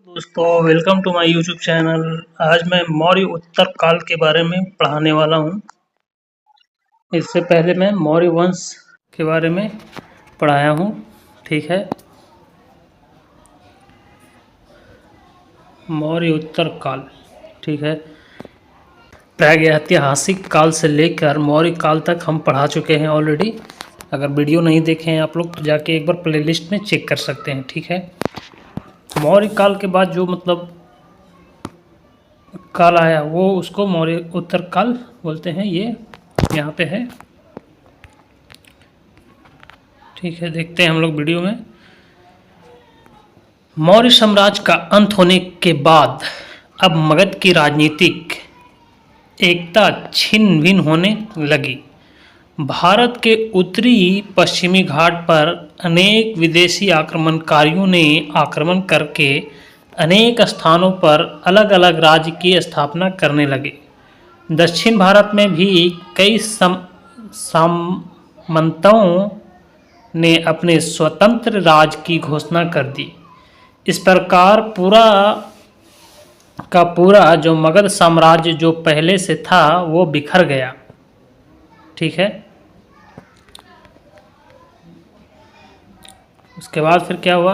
दोस्तों welcome to my YouTube channel. आज मैं मौर्य उत्तर काल के बारे में पढ़ाने वाला हूँ। इससे पहले मैं मौर्य वंश के बारे में पढ़ाया हूँ, ठीक है। मौर्य उत्तर काल, ठीक है। प्रागैतिहासिक काल से लेकर मौर्य काल तक हम पढ़ा चुके हैं ऑलरेडी। अगर वीडियो नहीं देखे हैं आप लोग तो जाके एक बार प्लेलिस्ट में चेक कर सकते हैं, ठीक है। मौर्य काल के बाद जो काल आया वो उसको मौर्य उत्तर काल बोलते हैं। ये यहाँ पे है, ठीक है। देखते हैं हम लोग वीडियो में। मौर्य साम्राज्य का अंत होने के बाद अब मगध की राजनीतिक एकता छिन्न भिन्न होने लगी। भारत के उत्तरी पश्चिमी घाट पर अनेक विदेशी आक्रमणकारियों ने आक्रमण करके अनेक स्थानों पर अलग अलग राज्य की स्थापना करने लगे। दक्षिण भारत में भी कई सामंतों ने अपने स्वतंत्र राज्य की घोषणा कर दी। इस प्रकार पूरा जो मगध साम्राज्य जो पहले से था वो बिखर गया, ठीक है। उसके बाद फिर क्या हुआ,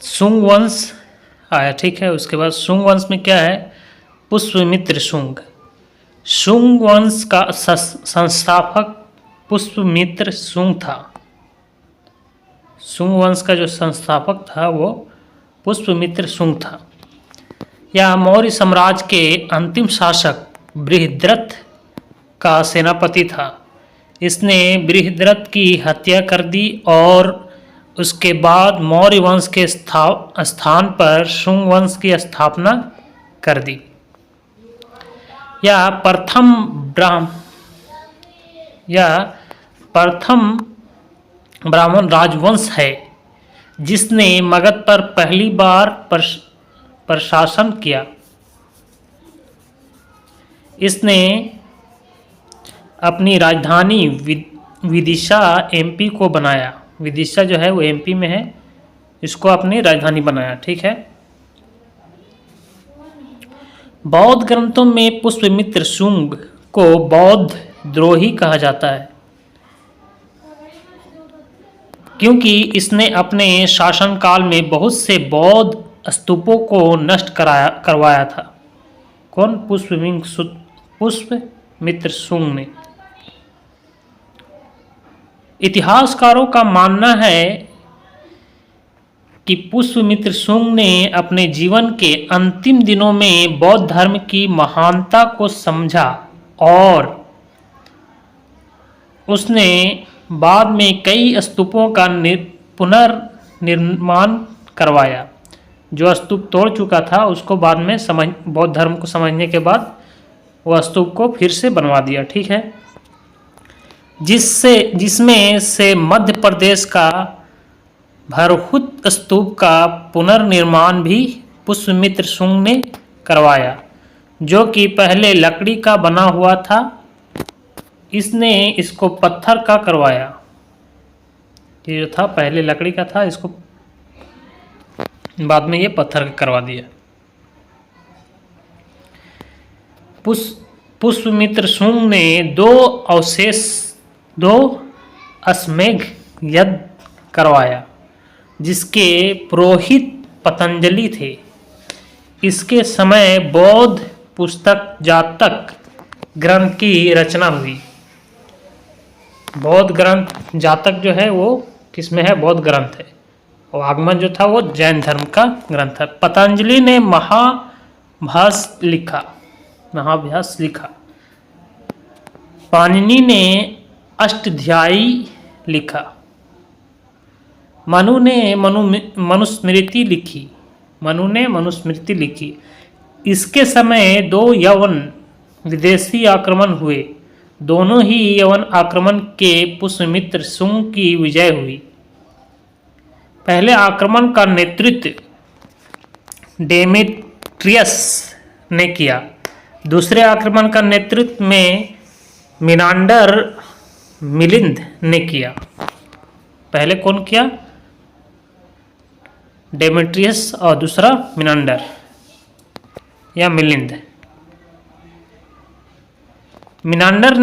शुंग वंश आया, ठीक है। उसके बाद शुंग वंश में क्या है, पुष्यमित्र शुंग। शुंग वंश का संस्थापक पुष्यमित्र शुंग था। शुंग वंश का जो संस्थापक था वो पुष्यमित्र शुंग था। यह मौर्य साम्राज्य के अंतिम शासक बृहद्रथ का सेनापति था। इसने बृहद्रथ की हत्या कर दी और उसके बाद मौर्य वंश के स्थान पर शुंग वंश की स्थापना कर दी। यह प्रथम ब्राह्मण राजवंश है जिसने मगध पर पहली बार प्रशासन किया। इसने अपनी राजधानी विदिशा एमपी को बनाया। विदिशा जो है वो एमपी में है, इसको अपनी राजधानी बनाया, ठीक है। बौद्ध ग्रंथों में पुष्यमित्र शुंग को बौद्ध द्रोही कहा जाता है क्योंकि इसने अपने शासनकाल में बहुत से बौद्ध स्तूपों को नष्ट करवाया था। कौन? पुष्यमित्र शुंग ने। इतिहासकारों का मानना है कि पुष्यमित्र शुंग ने अपने जीवन के अंतिम दिनों में बौद्ध धर्म की महानता को समझा और उसने बाद में कई स्तूपों का पुनर्निर्माण करवाया। जो स्तूप तोड़ चुका था उसको बाद में बौद्ध धर्म को समझने के बाद वह स्तूप को फिर से बनवा दिया, ठीक है। जिसमें से मध्य प्रदेश का भरहुत स्तूप का पुनर्निर्माण भी पुष्यमित्र शुंग ने करवाया, जो कि पहले लकड़ी का बना हुआ था। इसने इसको पत्थर का करवाया। ये जो था पहले लकड़ी का था, इसको बाद में ये पत्थर का करवा दिया। पुष्यमित्र शुंग ने दो अश्वमेध यज्ञ करवाया जिसके पुरोहित पतंजलि थे। इसके समय बौद्ध पुस्तक जातक ग्रंथ की रचना हुई। बौद्ध ग्रंथ जातक जो है वो किसमें है? बौद्ध ग्रंथ है। और आगमन जो था वो जैन धर्म का ग्रंथ है। पतंजलि ने महाभाष्य लिखा। पाणिनि ने अष्टाध्यायी लिखा। मनु ने मनुस्मृति लिखी। इसके समय 2 यवन विदेशी आक्रमण हुए। दोनों ही यवन आक्रमण के पुष्यमित्र शुंग की विजय हुई। पहले आक्रमण का नेतृत्व डेमेट्रियस ने किया। दूसरे आक्रमण का नेतृत्व में मिनांडर मिलिंद ने किया। पहले कौन किया? डेमेट्रियस और दूसरा मिनांडर या मिलिंद। मिनांडर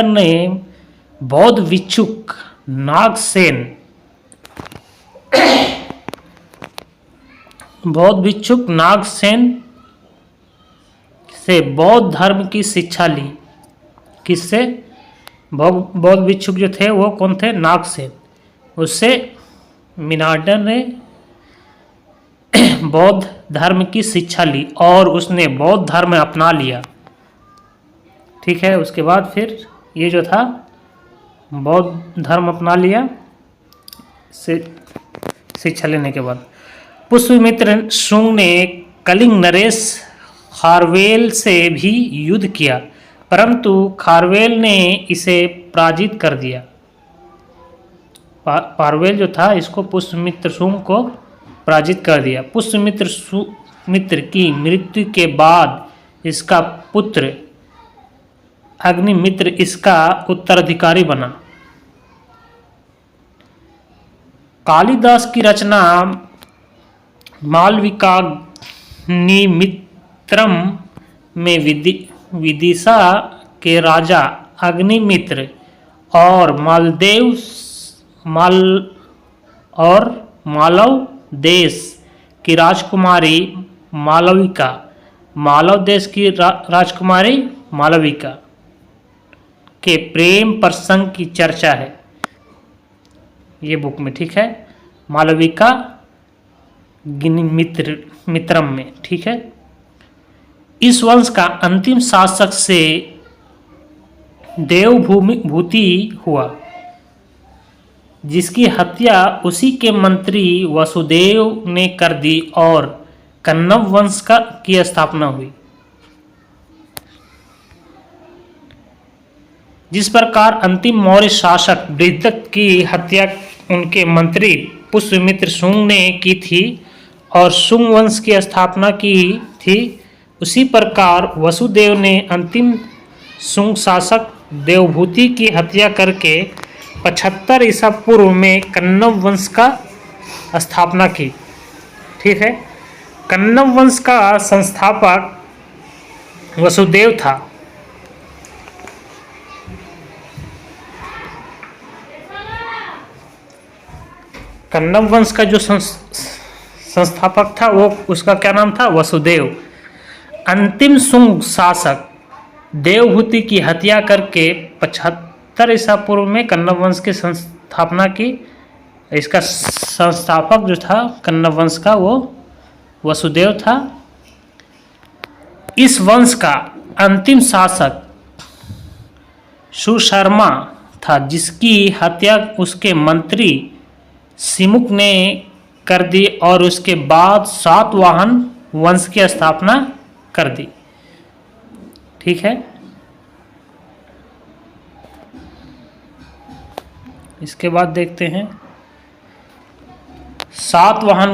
ने बौद्ध भिक्षुक नागसेन से बौद्ध धर्म की शिक्षा ली। किससे? बौद्ध भिक्षुक जो थे वो कौन थे? नागसेन। उससे मिनांडर ने बौद्ध धर्म की शिक्षा ली और उसने बौद्ध धर्म अपना लिया। ठीक है, उसके बाद फिर ये जो था बौद्ध धर्म अपना लिया से शिक्षा लेने के बाद। पुष्यमित्र शुंग ने कलिंग नरेश खारवेल से भी युद्ध किया, परंतु खारवेल ने इसे पराजित कर दिया। खारवेल जो था इसको पुष्यमित्र शुंग को पराजित कर दिया। पुष्यमित्र की मृत्यु के बाद इसका पुत्र अग्निमित्र इसका उत्तराधिकारी बना। कालिदास की रचना मालविकाग्निमित्रम में विदिशा के राजा अग्निमित्र और मालव देश की राजकुमारी मालविका, मालव देश की राजकुमारी मालविका के प्रेम प्रसंग की चर्चा है ये बुक में। ठीक है, मालविका मित्रम में। ठीक है, इस वंश का अंतिम शासक से देवभूति हुआ, जिसकी हत्या उसी के मंत्री वसुदेव ने कर दी और कन्नव वंश की स्थापना हुई। जिस प्रकार अंतिम मौर्य शासक बृहद्रथ की हत्या उनके मंत्री पुष्यमित्र शुंग ने की थी और शुंग वंश की स्थापना की थी, उसी प्रकार वसुदेव ने अंतिम शुंग शासक देवभूति की हत्या करके 75 ईसा पूर्व में कन्नव वंश का स्थापना की। ठीक है, कन्नव वंश का संस्थापक वसुदेव था। कन्नव वंश का जो संस्थापक था वो उसका क्या नाम था? वसुदेव। अंतिम शुंग शासक देवभूति की हत्या करके 75 ईसा पूर्व में कन्नव वंश की स्थापना की। इसका संस्थापक जो था कन्नव वंश का वो वसुदेव था। इस वंश का अंतिम शासक सुशर्मा था, जिसकी हत्या उसके मंत्री सिमुक ने कर दी और उसके बाद सातवाहन वंश की स्थापना कर दी। ठीक है, इसके बाद देखते हैं सातवाहन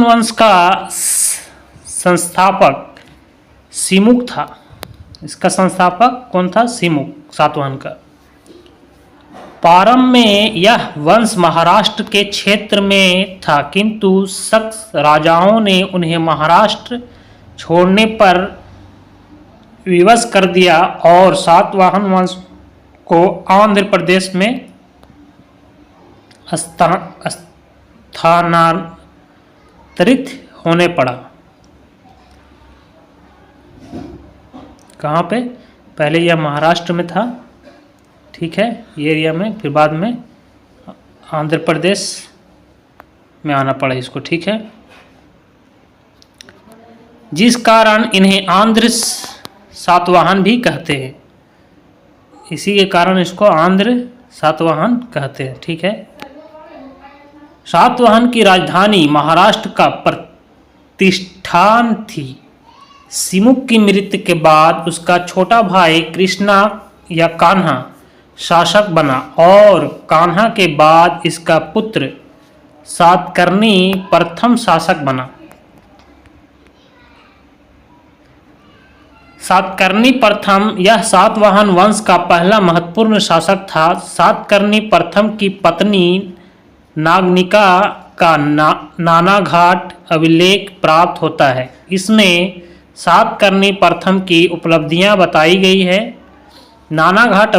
वंश का संस्थापक सिमुक था। इसका संस्थापक कौन था? सिमुक, सातवाहन का। प्रारंभ में यह वंश महाराष्ट्र के क्षेत्र में था, किंतु शक राजाओं ने उन्हें महाराष्ट्र छोड़ने पर विवश कर दिया और सातवाहन वंश को आंध्र प्रदेश में स्थानांतरित होने पड़ा। कहाँ पे? पहले यह महाराष्ट्र में था, ठीक है, ये एरिया में, फिर बाद में आंध्र प्रदेश में आना पड़ा इसको। ठीक है, जिस कारण इन्हें आंध्र सातवाहन भी कहते हैं। इसी के कारण इसको आंध्र सातवाहन कहते हैं। ठीक है, सातवाहन की राजधानी महाराष्ट्र का प्रतिष्ठान थी। सिमुक की मृत्यु के बाद उसका छोटा भाई कृष्णा या कान्हा शासक बना और कान्हा के बाद इसका पुत्र सातकर्णी प्रथम शासक बना। सातकर्णी प्रथम यह सातवाहन वंश का पहला महत्वपूर्ण शासक था। सातकर्णी प्रथम की पत्नी नागनिका का नानाघाट अभिलेख प्राप्त होता है। इसमें सातकर्णी प्रथम की उपलब्धियां बताई गई है। नानाघाट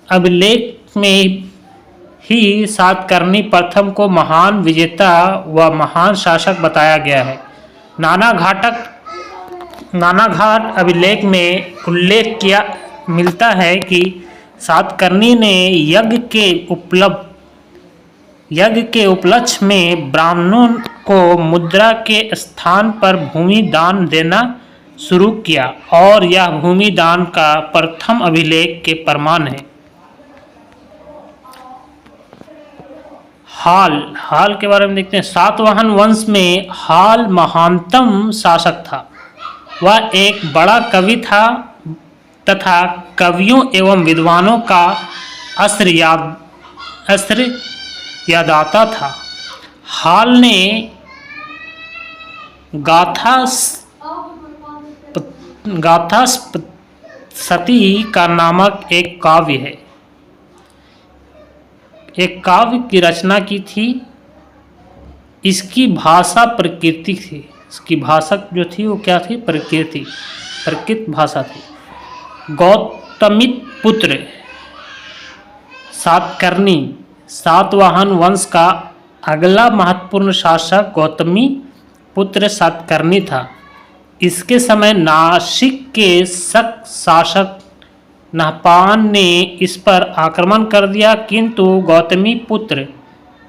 अभिलेख में ही सातकर्णी प्रथम को महान विजेता व महान शासक बताया गया है। नानाघाट अभिलेख में उल्लेख किया मिलता है कि सातकर्णी ने यज्ञ के उपलक्ष्य में ब्राह्मणों को मुद्रा के स्थान पर भूमि दान देना शुरू किया और यह भूमि दान का प्रथम अभिलेख के प्रमाण है। हाल के बारे में देखते हैं। सातवाहन वंश में हाल महानतम शासक था। वह एक बड़ा कवि था तथा कवियों एवं विद्वानों का आश्रयदाता था। हाल ने गाथास्पति का नामक एक काव्य है। एक काव्य की रचना की थी। इसकी भाषा प्रकृति थी। इसकी भाषा जो थी वो क्या थी? प्रकृत भाषा थी। गौतमीपुत्र सातकर्णी सातवाहन वंश का अगला महत्वपूर्ण शासक गौतमीपुत्र सातकर्णी था। इसके समय नासिक के शक शासक नहपान ने इस पर आक्रमण कर दिया, किंतु गौतमीपुत्र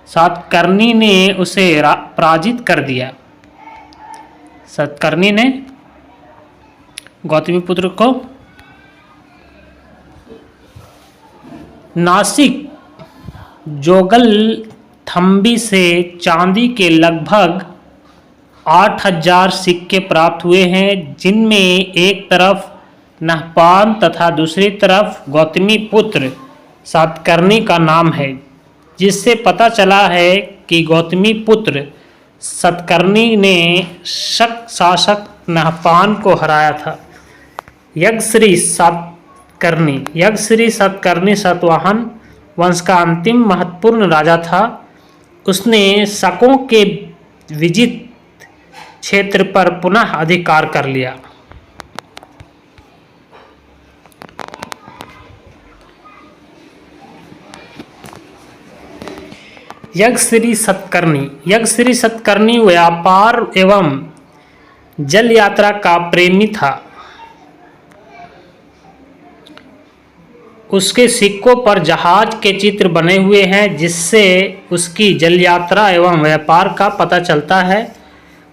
सातकर्णी ने उसे पराजित कर दिया। सातकर्णी ने गौतमीपुत्र को नासिक जोगलथम्बी से चांदी के लगभग 8000 सिक्के प्राप्त हुए हैं, जिनमें एक तरफ नहपान तथा दूसरी तरफ गौतमीपुत्र सातकर्णी का नाम है, जिससे पता चला है कि गौतमीपुत्र सातकर्णी ने शक शासक नहपान को हराया था। यज्ञश्री सातकर्णी सातवाहन वंश का अंतिम महत्वपूर्ण राजा था। उसने शकों के विजित क्षेत्र पर पुनः अधिकार कर लिया। यज्ञश्री सातकर्णी व्यापार एवं जल यात्रा का प्रेमी था। उसके सिक्कों पर जहाज के चित्र बने हुए हैं, जिससे उसकी जल यात्रा एवं व्यापार का पता चलता है।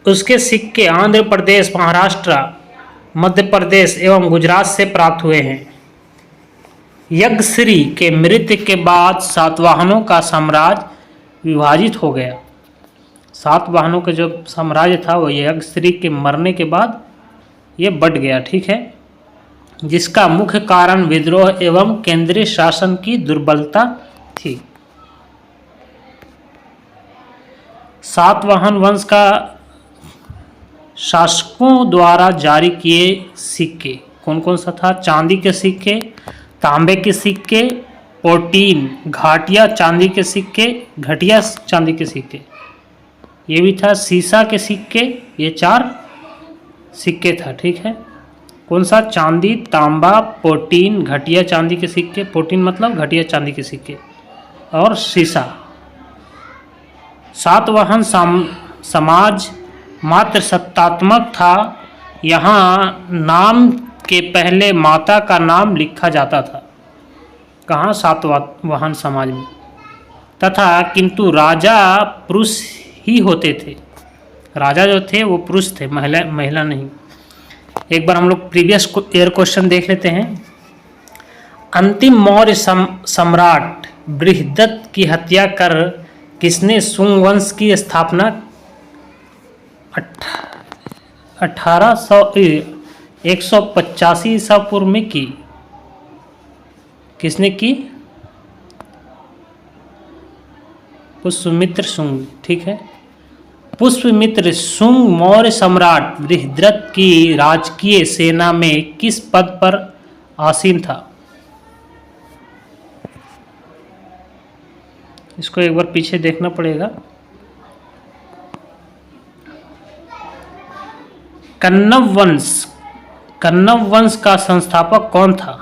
उसके सिक्के आंध्र प्रदेश, महाराष्ट्र, मध्य प्रदेश एवं गुजरात से प्राप्त हुए हैं। यज्ञश्री के मृत्यु के बाद सातवाहनों का साम्राज्य विभाजित हो गया। सातवाहनों का जो साम्राज्य था वो यज्ञश्री के मरने के बाद ये बढ़ गया, ठीक है, जिसका मुख्य कारण विद्रोह एवं केंद्रीय शासन की दुर्बलता थी। सातवाहन वंश का शासकों द्वारा जारी किए सिक्के कौन कौन सा था? चांदी के सिक्के, तांबे के सिक्के, पोटीन घटिया चांदी के सिक्के, ये भी था सीसा के सिक्के। ये 4 सिक्के था, ठीक है। कौन सा? चांदी, तांबा, पोटीन, घटिया चांदी के सिक्के। पोटीन मतलब घटिया चांदी के सिक्के, और सीसा। सातवाहन समाज मात्र सत्तात्मक था। यहाँ नाम के पहले माता का नाम लिखा जाता था। कहाँ? सातवाहन समाज में। तथा किंतु राजा पुरुष ही होते थे। राजा जो थे वो पुरुष थे, महिला नहीं। एक बार हम लोग प्रीवियस ईयर क्वेश्चन देख लेते हैं। अंतिम मौर्य सम्राट बृहदत्त की हत्या कर किसने सुंग वंश की स्थापना 185 ईसा पूर्व में की? किसने की? पुष्यमित्र सुंग, ठीक है। पुष्यमित्र शुंग मौर्य सम्राट बृहद्रथ की राजकीय सेना में किस पद पर आसीन था? इसको एक बार पीछे देखना पड़ेगा। कण्व वंश का संस्थापक कौन था?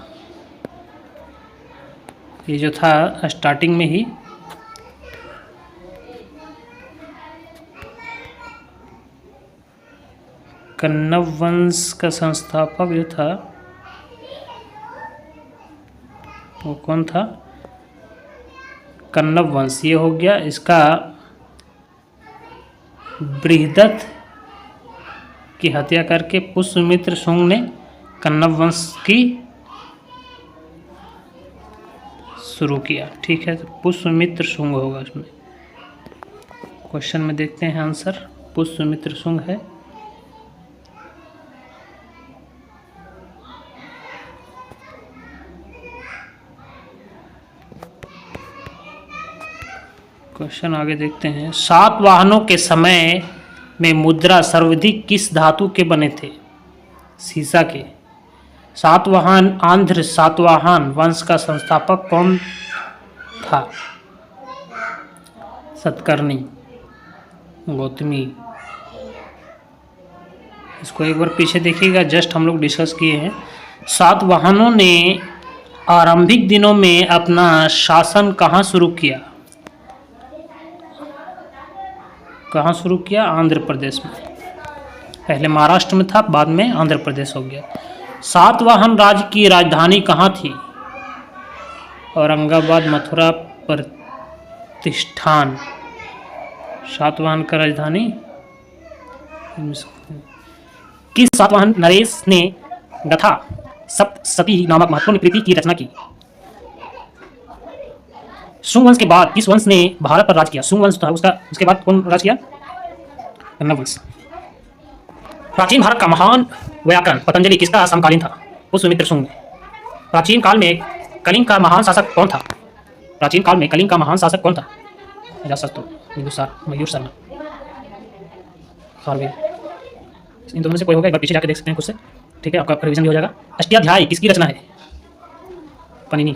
ये जो था स्टार्टिंग में ही कण्व वंश का संस्थापक जो था वो कौन था? कण्व वंश ये हो गया। इसका बृहद्रथ की हत्या करके पुष्यमित्र शुंग ने कण्व वंश की शुरू किया। ठीक है, तो पुष्यमित्र शुंग होगा इसमें। क्वेश्चन में देखते हैं आंसर, पुष्यमित्र शुंग है। क्वेश्चन आगे देखते हैं। सातवाहनों के समय में मुद्रा सर्वाधिक किस धातु के बने थे? सीसा के। सातवाहन आंध्र सातवाहन वंश का संस्थापक कौन था? सतकर्णी, गौतमी। इसको एक बार पीछे देखिएगा, जस्ट हम लोग डिस्कस किए हैं। सातवाहनों ने आरंभिक दिनों में अपना शासन कहाँ शुरू किया? कहाँ शुरू किया? आंध्र प्रदेश में। पहले महाराष्ट्र में था, बाद में आंध्र प्रदेश हो गया। सातवाहन राज्य की राजधानी कहाँ थी? औरंगाबाद, मथुरा, प्रतिष्ठान। सातवाहन का राजधानी किस सातवाहन नरेश ने गथा सप्तशती नामक महत्वपूर्ण कृति की रचना की? शुंग वंश के बाद किस वंश ने भारत पर राज किया? शुंग वंश था, उसके बाद कौन राज किया? कण्व वंश। प्राचीन भारत का महान व्याकरण पतंजलि किसका समकालीन था? पुष्यमित्र शुंग। प्राचीन काल में कलिंग का महान शासक कौन था? प्राचीन काल में कलिंग का महान शासक कौन था? अजातशत्रु, बिंदुसार, मयूर शर्मा, खारवेल। इन दोनों में से कोई होगा, एक बार पीछे जाकर देख सकते हैं खुद से। ठीक है, आपका रिवीजन भी हो जाएगा। अष्टाध्यायी किसकी रचना है? पनिनी।